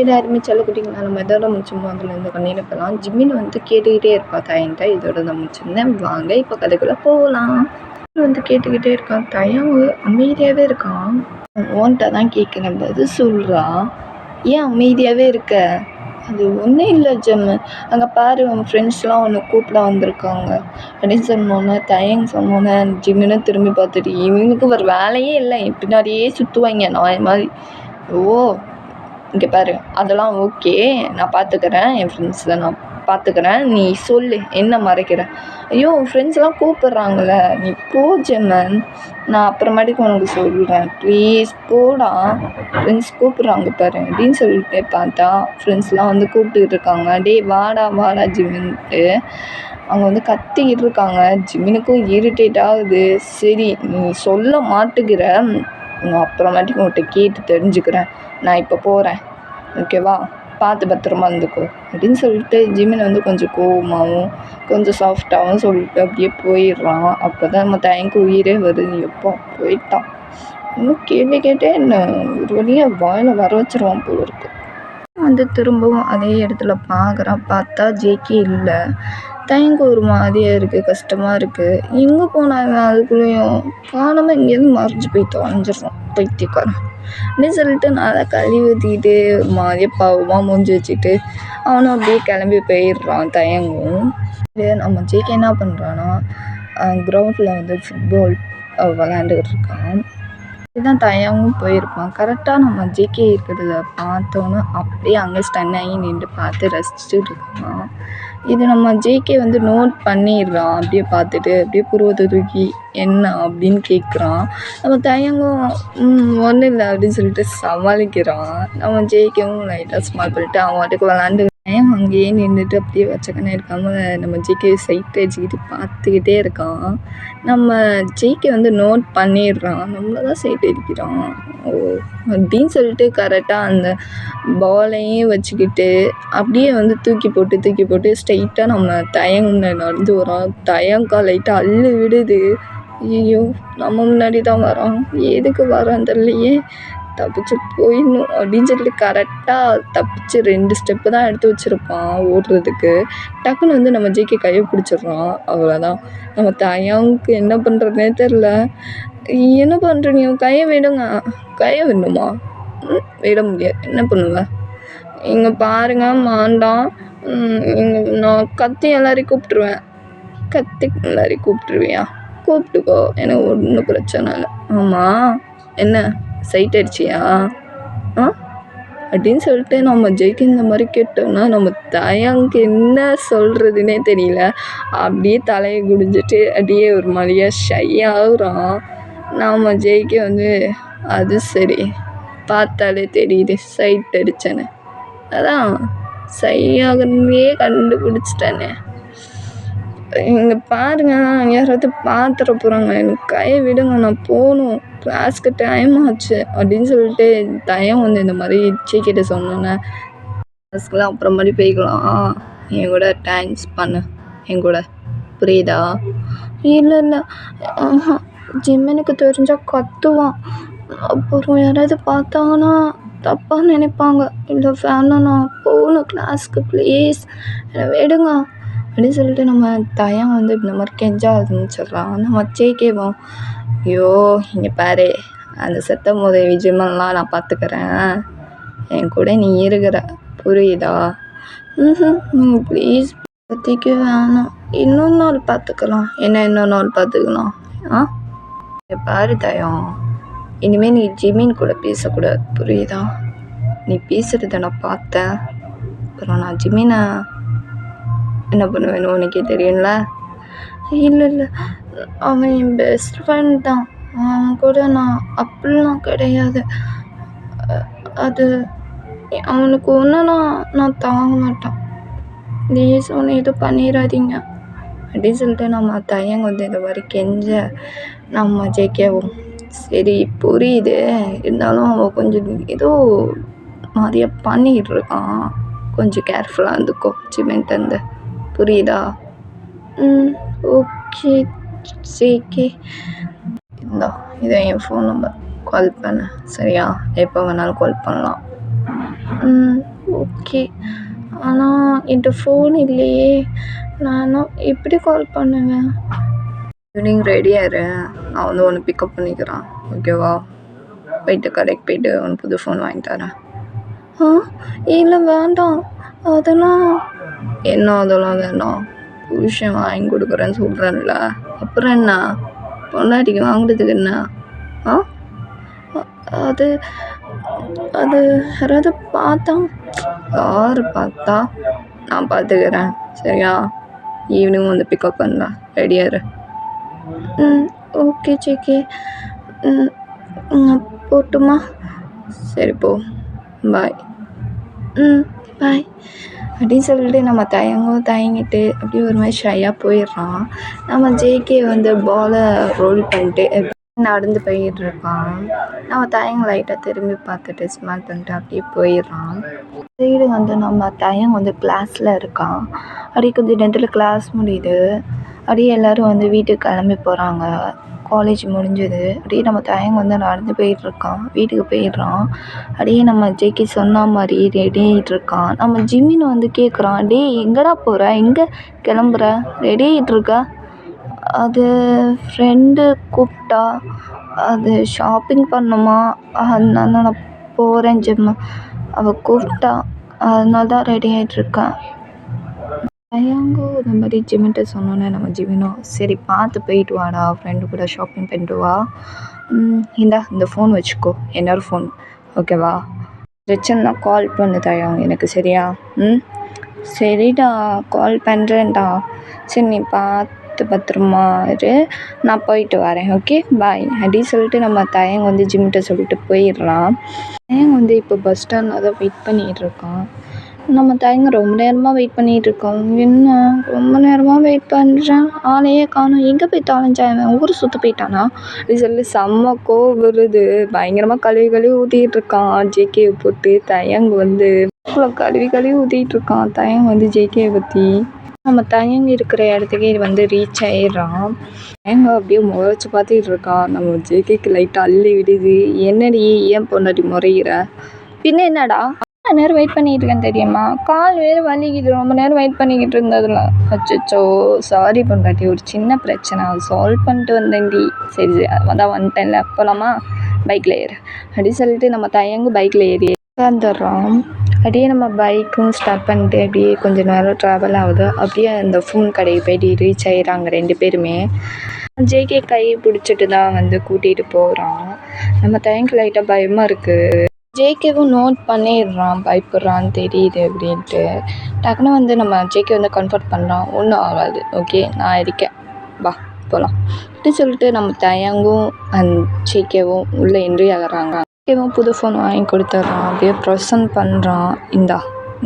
எல்லாருமே செல்லக்குட்டிங்களா நம்ம இதோட முடிச்சோமோ அதுலேருந்து பண்ணியிருக்கலாம். ஜிம்மின் வந்து கேட்டுக்கிட்டே இருப்பா தயன்ட்ட. இதோட தான் முடிச்சிருந்தேன். வாங்க இப்போ கதைக்குள்ளே போகலாம். வந்து கேட்டுக்கிட்டே இருக்கான். தயம் அமைதியாகவே இருக்கான். ஓன்ட்ட தான் கேட்குறேன், பதில் சொல்கிறா. ஏன் அமைதியாகவே இருக்க? அது ஒன்றும் இல்லை ஜெம்மு, அங்கே பாரு உன் ஃப்ரெண்ட்ஸ்லாம் உன்னை கூப்பிட வந்திருக்காங்க அப்படின்னு சொன்னோன்னே, தயங்க சொன்னோன்னே ஜிம்முன்னு திரும்பி பார்த்துட்டு, இவனுக்கு ஒரு வேலையே இல்லை, என் பின்னாடியே சுற்றுவாங்க நான் மாதிரி. ஓ, இங்கே பாரு, அதெல்லாம் ஓகே, நான் பார்த்துக்கிறேன், என் ஃப்ரெண்ட்ஸை நான் பார்த்துக்கிறேன், நீ சொல்லு என்ன மறைக்கிற? ஐயோ ஃப்ரெண்ட்ஸ்லாம் கூப்பிட்றாங்கள, நீ போ ஜெம்மன், நான் அப்புறமாட்டிக்கு உனக்கு சொல்கிறேன், ப்ளீஸ் போடா, ஃப்ரெண்ட்ஸ் கூப்பிட்றாங்க பாரு அப்படின்னு சொல்லிட்டு பார்த்தா ஃப்ரெண்ட்ஸ்லாம் வந்து கூப்பிட்டுக்கிட்டு இருக்காங்க. டே வாடா வாடா ஜிம்மின்ட்டு அவங்க வந்து கத்திக்கிட்டு இருக்காங்க. ஜிம்மினுக்கும் இரிட்டேட் ஆகுது. சரி நீ சொல்ல மாட்டுக்கிற, நான் அப்புறமாட்டிக்கு உன்கிட்ட கேட்டு தெரிஞ்சுக்கிறேன், நான் இப்போ போகிறேன், ஓகேவா, பார்த்து பத்திரமா இருந்துக்கோ அப்படின்னு சொல்லிட்டு ஜிம்மின் வந்து கொஞ்சம் கோவமாகவும் கொஞ்சம் சாஃப்டாகவும் சொல்லிட்டு அப்படியே போயிடுறான். அப்போ தான் நம்ம தயங்கு உயிரே வருது. எப்போ போயிட்டான், இன்னும் கேள்வி கேட்டே என்ன ஒரு வழியாக வாயில் வர வச்சிருவான் போல இருக்கு. வந்து திரும்பவும் அதே இடத்துல பார்க்குறான். பார்த்தா ஜேகே இல்லை. தயங்க ஒரு மாதிரியாக இருக்குது, கஷ்டமாக இருக்குது. எங்கே போனாங்க? அதுக்குள்ளேயும் காணாமல் இங்கேருந்து மறைஞ்சு போய் தொலைஞ்சிடுறான் பைத்தியக்காரன் அப்படின்னு சொல்லிட்டு நல்லா கழுவி ஊற்றிக்கிட்டு ஒரு மாதிரியாக பாவமாக மூஞ்சி வச்சுட்டு அவனும் அப்படியே கிளம்பி போயிடுறான். தயங்கும் நம்ம ஜேகே என்ன பண்ணுறான்னா கிரவுண்டில் வந்து ஃபுட்பால் விளையாண்டுக்கிட்டு இருக்கான். இதுதான் தயங்கும் போயிருப்பான். கரெக்டாக நம்ம ஜேகே இருக்கிறத பார்த்தோன்னே அப்படியே அங்கே ஸ்டன் ஆகி நின்று பார்த்து ரசிச்சுட்டு இருக்கான். இது நம்ம ஜேகே வந்து நோட் பண்ணிடுறான். அப்படியே பார்த்துட்டு அப்படியே புருவத்தை தூக்கி என்ன அப்படின்னு கேட்குறான். நம்ம தயங்கும் ஒன்றும் இல்லை அப்படின்னு சொல்லிட்டு சமாளிக்கிறான். நம்ம ஜேகேவும் லைட்டாக ஸ்மால் பண்ணிட்டு அவன் வாட்டுக்கு விளாண்டு தயம் அங்கேயே நின்றுட்டு அப்படியே வச்சக்கண்ணே இருக்காமல் நம்ம ஜேகே சைட் அடிச்சுக்கிட்டு பார்த்துக்கிட்டே இருக்கான். நம்ம ஜேகே வந்து நோட் பண்ணிடுறான், நம்மளை தான் சைட் அடிக்கிறான் ஓ அப்படின்னு சொல்லிட்டு கரெக்டாக அந்த பாலையும் வச்சுக்கிட்டு அப்படியே வந்து தூக்கி போட்டு ஸ்ட்ரைட்டாக நம்ம தயங்க நடந்து வரோம். தயங்கா லைட்டாக அள்ளு விடுது. ஐயோ நம்ம முன்னாடி தான் வரோம், எதுக்கு வரோம் தெரியலையே, தப்பிச்சு போயிடணும் அப்படின்னு சொல்லிட்டு கரெக்டாக தப்பிச்சு 2 ஸ்டெப்பு தான் எடுத்து வச்சுருப்பான் ஓடுறதுக்கு. டக்குன்னு வந்து நம்ம ஜேகே கையை பிடிச்சிடுறான். அவ்வளோதான். நம்ம தயவுக்கு என்ன பண்ணுறதுனே தெரில. என்ன பண்ணுற நீ, கையை விடுங்க. கையை விடணுமா? விட முடியாது, என்ன பண்ணுவேன்? இங்கே பாருங்க மாண்டான், நான் கத்தி எல்லாரையும் கூப்பிட்ருவேன். கத்தி எல்லாரையும் கூப்பிட்ருவியா? கூப்பிட்டுக்கோ, எனக்கு ஒன்றும் பிரச்சனை இல்லை. ஆமாம் என்ன சைட் அடிச்சியா அப்படின்னு சொல்லிட்டு நம்ம ஜெயிக்க இந்த மாதிரி கேட்டோம்னா நம்ம தயங்கு என்ன சொல்கிறதுனே தெரியல. அப்படியே தலையை குடிஞ்சிட்டு அப்படியே ஒரு மாதிரியாக ஷை ஆகுறான். நம்ம ஜெயிக்க வந்து அது சரி, பார்த்தாலே தெரியுது சைட் அடித்தேன்னு, அதான் சையாகவே கண்டுபிடிச்சிட்டேனே. இங்கே பாருங்க, யாராவது பார்த்துட போகிறாங்க, எனக்கு கையை விடுங்க, நான் போகணும், கிளாஸ்க்கு டைம் ஆச்சு அப்படின்னு சொல்லிட்டு தயம் வந்து இந்த மாதிரி ஜேகேட்ட சொன்னோன்னே, கிளாஸ்க்கெலாம் அப்புறமாடி போய்க்கலாம், என் கூட டான்ஸ் பண்ணு என் கூட, புரியுதா? இல்லை ஜிம்மினுக்கு தெரிஞ்சால் கத்துவான், அப்புறம் யாராவது பார்த்தாங்கன்னா தப்பாக நினைப்பாங்க, இல்லை வேணா நான் போகணும் கிளாஸ்க்கு, ப்ளீஸ் என்னை விடுங்க அப்படின்னு சொல்லிட்டு நம்ம தயம் வந்து இந்த மாதிரி கெஞ்ச ஆரம்பிச்சிடுறான். நம்ம ஜேகேவும் ஐயோ இங்கே பாரு, அந்த செத்த முதவி ஜிம்மெல்லாம் நான் பார்த்துக்கிறேன், என் கூட நீ இருக்கிற, புரியுதா? ப்ளீஸ் பற்றிக்கு வேணாம், இன்னொரு நாள் பார்த்துக்கலாம். என்ன இன்னொரு நாள் பார்த்துக்கலாம்? இங்கே பாரு தயம், இனிமேல் நீ ஜிம்மின் கூட பேசக்கூடாது, புரியுதா? நீ பேசுகிறத நான் பார்த்தேன், அப்புறம் நான் ஜிம்மினை என்ன பண்ணுவேன்னு உனக்கே தெரியும்ல. இல்லை அவன் என் பெஸ்ட் ஃப்ரெண்ட் தான், அவன் கூட நான் அப்படிலாம் கிடையாது, அது அவனுக்கு ஒன்றுனா நான் தாங்க மாட்டேன், ப்ளீஸ் ஒன்று எதுவும் பண்ணிடாதீங்க அப்படின்னு சொல்லிட்டு நம்ம தயங்க வந்து இந்த மாதிரி கெஞ்ச நம்ம ஜேகேவும் சரி புரியுது, இருந்தாலும் அவன் கொஞ்சம் ஏதோ மாதிரியாக பண்ணிக்கிட்டு இருக்கான், கொஞ்சம் கேர்ஃபுல்லாக இருந்துக்கோ ஜிம்மின்ட்டு, புரியுதா? ஓகே ஜேகே, இதான் இதை என் ஃபோன் நம்பர், கால் பண்ண சரியா, எப்போ வேணாலும் கால் பண்ணலாம். ம். ஓகே. ஆனா என்ட்ட ஃபோன் இல்லையே! நானும் எப்படி கால் பண்ணுவேன்? ஈவினிங் ரெடியா இரு. நான் வந்து உன்ன பிக்கப் பண்ணிக்கிறேன். ஓகேவா? போயிட்டு கடைக்கு போயிட்டு உனக்கு புது ஃபோன் வாங்கி தரேன். ஆ இல்ல வேண்டாம். அதெல்லாம் அதெல்லாம் வேணாம். புருஷன் வாங்கி கொடுக்குறேன்னு சொல்கிறேன்ல. அப்புறம் என்ன? பொண்டாட்டிக்கு வாங்குறதுக்கு என்ன? ஆ அது அது யாராவது பார்த்தா? யார் பார்த்தா? நான் பார்த்துக்கிறேன். சரியா? ஈவினிங் வந்து பிக்கப் பண்ணலாம். ரெடியா இரு. Okay JK. நான் போகட்டுமா? சரி போ. பாய். பாய் அப்படின்னு சொல்லிட்டு நம்ம தயங்கிட்டு அப்படியே ஒரு மாதிரி ஷையாக போயிடுறான். நம்ம ஜேகே வந்து பாலை ரோல் பண்ணிட்டு நடந்து போயிட்டுருக்கான். நம்ம லைட்டாக திரும்பி பார்த்துட்டு ஸ்மைல் பண்ணிட்டு அப்படியே போயிடுறான். சைடு வந்து நம்ம வந்து கிளாஸில் இருக்கான். அப்படியே கொஞ்சம் நேரத்தில் கிளாஸ் முடியுது. அப்படியே எல்லோரும் வந்து வீட்டுக்கு கிளம்பி போகிறாங்க. காலேஜ் முடிஞ்சது. அப்படியே நம்ம வந்து நடந்து போயிட்டுருக்கான். வீட்டுக்கு போயிடுறான். அப்படியே நம்ம ஜேகே சொன்ன மாதிரி ரெடி ஆகிட்டுருக்கான். நம்ம ஜிம்மின் வந்து கேட்குறான், டேய் எங்கடா போகிற, எங்கே கிளம்புற, ரெடி ஆகிட்டுருக்க? அது ஃப்ரெண்டு கூப்பிட்டா, அது ஷாப்பிங் பண்ணணுமா, அதனால நான் போகிறேன் ஜிம்மு. அவள் கூப்பிட்டா, அதனால தான் ரெடி ஆகிட்டுருக்கேன். தயங்கோ இந்த மாதிரி ஜிம்மிட்ட சொன்னோன்னே நம்ம ஜிம்மினும் சரி பார்த்து போயிட்டு வாடா, ஃப்ரெண்டு கூட ஷாப்பிங் பண்ணிட்டு வா. இந்த ஃபோன் வச்சுக்கோ, என்னோட ஃபோன். ஓகேவா? பிரச்சனைனா கால் பண்ணு தயம் எனக்கு. சரியா? சரிடா, கால் பண்ணுறேன்டா. சரி நீ பார்த்து பத்திரமா இரு, நான் போயிட்டு வரேன். ஓகே பாய் அப்படின்னு சொல்லிட்டு நம்ம தயங்க வந்து ஜிம்மிட்ட சொல்லிட்டு போயிடலாம். தயங்க வந்து இப்போ பஸ் ஸ்டாண்டில் தான் வெயிட் பண்ணிகிட்ருக்கான். நம்ம தயங்க ரொம்ப நேரமாக வெயிட் பண்ணிகிட்ருக்கோம். என்ன ரொம்ப நேரமாக வெயிட் பண்ணுறேன், ஆளையே காணும், எங்கே போய் தொலைஞ்சான், ஊர் சுற்ற போயிட்டானா அப்படின்னு சொல்லி செம்ம கோவம் வருது. பயங்கரமாக கழுவி ஊற்றிக்கிட்ருக்கான் ஜேகேவை போட்டு. தயங்க வந்து கழுவி ஊற்றிக்கிட்ருக்கான் தயங்க வந்து ஜேகேவை பற்றி. நம்ம தயங்க இருக்கிற இடத்துக்கே வந்து ரீச் ஆகிடுறான். தயங்க அப்படியே முறைச்சி பார்த்துக்கிட்டு இருக்கான். நம்ம ஜேகேக்கு லைட்டாக அள்ளி விடுது. என்னடி ஏன் பொண்டாட்டி முறைகிற? பின்ன என்னடா நேரம் வெயிட் பண்ணிகிட்டு இருக்கேன் தெரியுமா, கால் வேறு வலிக்குது, ரொம்ப நேரம் வெயிட் பண்ணிக்கிட்டு இருந்ததில்ல. அச்சோ சாரி பொண்டாட்டி, ஒரு சின்ன பிரச்சனை, சால்வ் பண்ணிட்டு வந்தேன்டி. சரி அதான் வந்துட்டேன்ல, போகலாமா, பைக்கில் ஏறு அப்படின்னு சொல்லிட்டு நம்ம தயங்கு பைக்கில் ஏறி உட்காந்துடுறோம். அப்படியே நம்ம பைக்கும் ஸ்டார்ட் பண்ணிட்டு அப்படியே கொஞ்சம் நேரம் ட்ராவல் ஆகுது. அப்படியே அந்த ஃபோன் கடைக்கு போய்ட்டு ரீச் ஆகிடுறாங்க 2 பேருமே. ஜேகே கை பிடிச்சிட்டு தான் வந்து கூட்டிகிட்டு போகிறான். நம்ம தயங்கு லைட்டாக பயமாக இருக்குது. ஜேகேவும் நோட் பண்ணிடுறான், பயப்படுறான்னு தெரியுது அப்படின்ட்டு. டக்குன்னு வந்து நம்ம ஜேகே வந்து கம்ஃபர்ட் பண்ணுறான், ஒன்றும் ஆகாது, ஓகே நான் இருக்கேன், வா போகலாம் அப்படின்னு சொல்லிட்டு நம்ம தயங்கும் ஜேகேவும் உள்ளே என்ட்ரி ஆகிறாங்க. ஜேகேவும் புது ஃபோன் வாங்கி கொடுத்துட்றான். அப்படியே ப்ரெசன்ட் பண்ணுறான்,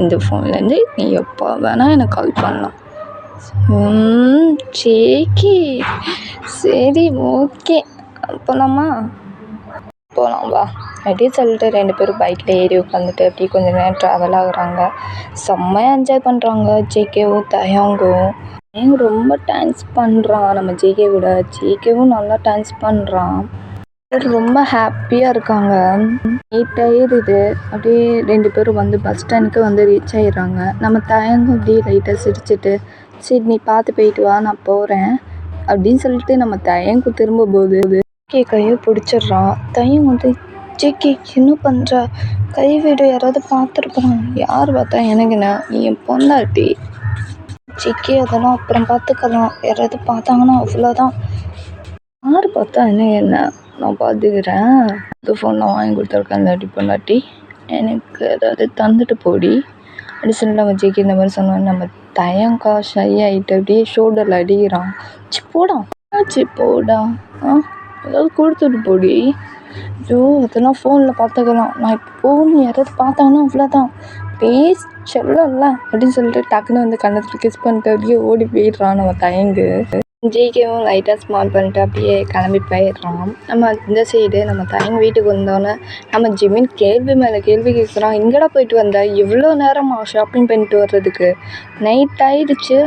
இந்த ஃபோன்லேருந்து நீ எப்போ வேணால் எனக்கு கால் பண்ணலாம். ஜேகே சரி ஓகே போகலாமா, போகலாம் வா அப்படின்னு சொல்லிட்டு 2 பேரும் பைக்கில் ஏறி உட்காந்துட்டு அப்படியே கொஞ்சம் நேரம் ட்ராவல் ஆகுறாங்க. செம்மையாக என்ஜாய் பண்ணுறாங்க ஜேகேவும் தயங்கும். ரொம்ப டான்ஸ் பண்ணுறான் நம்ம ஜேகே கூட. ஜேகேவும் நல்லா டான்ஸ் பண்ணுறான். ரொம்ப ஹாப்பியாக இருக்காங்க. 8 ஆயிடுது. அப்படியே 2 பேரும் வந்து பஸ் ஸ்டாண்டுக்கு வந்து ரீச் ஆகிடுறாங்க. நம்ம தயங்கும் அப்படியே லைட்டாக சிரிச்சிட்டு சரி நீ பார்த்து போயிட்டு வா, நான் போகிறேன் அப்படின்னு சொல்லிட்டு நம்ம தயங்கு திரும்ப போது கையை பிடிச்சிட்றான். தயம் வந்து ஜேகே என்ன பண்ணுற, கைவிடு, யாராவது பார்த்துருப்பான். யார் பார்த்தா எனக்கு என்ன, நீ என் பொண்டாட்டி. ஜேகே அதெல்லாம் அப்புறம் பார்த்துக்கலாம், யாராவது பார்த்தாங்கன்னா அவ்வளோதான். யார் பார்த்தா என்ன நான் பார்த்துக்கிறேன். அது ஃபோன் நான் வாங்கி கொடுத்துருக்கேன் இல்லாட்டி பொண்டாட்டி, எனக்கு ஏதாவது தந்துட்டு போடி அப்படி சொல்லி நம்ம ஜேகே இந்த மாதிரி சொன்னோம். நம்ம தயங்கா ஷை ஆகிட்டு அப்படியே ஷோல்டரில் அடிக்கிறான். போடா ஏதாவது கொடுத்துட்டு போடி. ஐயோ அதெல்லாம் ஃபோனில் பார்த்துக்கலாம், நான் இப்போ போகணும், யாராவது பார்த்தாங்கன்னா அவ்வளோதான், ப்ளீஸ் சொல்லல அப்படின்னு சொல்லிட்டு டக்குன்னு வந்து கண்ணத்தில் கிஸ் பண்ணிட்டு அப்படியே ஓடி போயிடுறான் நம்ம தயங்கு. ஜேகேவும் லைட்டாக ஸ்மால் பண்ணிட்டு அப்படியே கிளம்பி போயிடுறான். நம்ம இந்த சைடு நம்ம தயங்கு வீட்டுக்கு வந்தோன்னே நம்ம ஜிம்மின் கேள்வி மேலே கேள்வி கேட்குறான். எங்கடா போயிட்டு வந்த, எவ்வளோ நேரமா ஷாப்பிங் பண்ணிட்டு வர்றதுக்கு, நைட் ஆயிடுச்சு.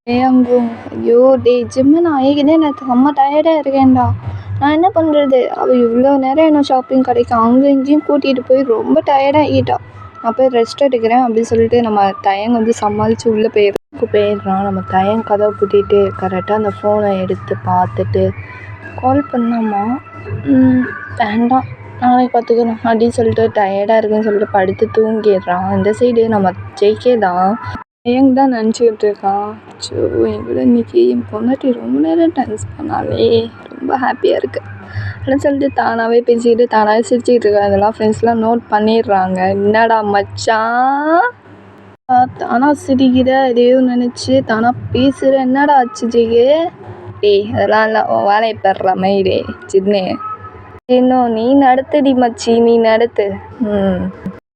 தயங்கும் ஐயோ டே ஜிம்மு, நான் ஏற்கனவே நேற்று செம்ம டயர்டாக இருக்கேன்டா, நான் என்ன பண்ணுறது, அவள் இவ்வளோ நேரம் என்ன ஷாப்பிங் கடைக்கு அங்கே இங்கேயும் கூட்டிகிட்டு போய் ரொம்ப டயர்டாகிட்டா. நான் போய் ரெஸ்ட் எடுக்கிறேன் அப்படின்னு சொல்லிட்டு நம்ம தயங்க வந்து சமாளித்து உள்ளே போயிடுறான். நம்ம தயங்க கதவை பூட்டிட்டு கரெக்டாக அந்த ஃபோனை எடுத்து பார்த்துட்டு கால் பண்ணாமா, வேண்டாம் நாளைக்கு பார்த்துக்கணும் அப்படின்னு சொல்லிட்டு டயர்டாக இருக்குன்னு சொல்லிட்டு படுத்து தூங்கிடுறான். இந்த சைடு நம்ம ஜெய்கே தான் தயங்க தான் நினச்சிக்கிட்டு இருக்கான். ஸோ என் இன்னைக்கு என் பொண்டாட்டி ரொம்ப நேரம் டைம் பண்ணாலே ரொம்ப ஹாப்பியாக இருக்குது அப்படின்னு சொல்லிட்டு தானாகவே பேசிக்கிட்டு தானாகவே சிரிச்சுக்கிட்டு இருக்கேன். அதெல்லாம் ஃப்ரெண்ட்ஸ்லாம் நோட் பண்ணிடுறாங்க. என்னடா மச்சான் தானா சிரிக்கிற எதையோ நினச்சி தானா பேசுகிற, என்னடா ஆச்சு ஜெய்கே? டேய் அதெல்லாம் இல்லை, உன் வேலையை பெறுற மாதிரி சின்ன இன்னும் நீ நடத்துடி மச்சி, நீ நடத்து.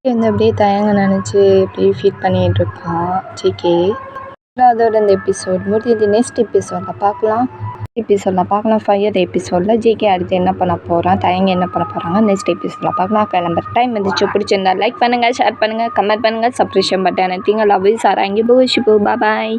வந்து அப்படியே தயங்க நினச்சி அப்படியே ஃபீல் பண்ணிகிட்டு இருக்கான் ஜேகே. அதோட இந்த எபிசோட் முடியுது. நெக்ஸ்ட் எபிசோடில் பார்க்கலாம். 5th எபிசோடில் ஜேகே அடுத்து என்ன பண்ண போகிறான், தயங்க என்ன பண்ண போகிறாங்க நெக்ஸ்ட் எபிசோடில் பார்க்கலாம். கிளம்புற டைம் வந்துச்சு. பிடிச்சிருந்தா லைக் பண்ணுங்கள், ஷேர் பண்ணுங்கள், கமெண்ட் பண்ணுங்கள், சப்ஸ்கிரைப் பட்டன் அழுத்திங்க. லவ் யூ சார், அங்கே போய் பாய்.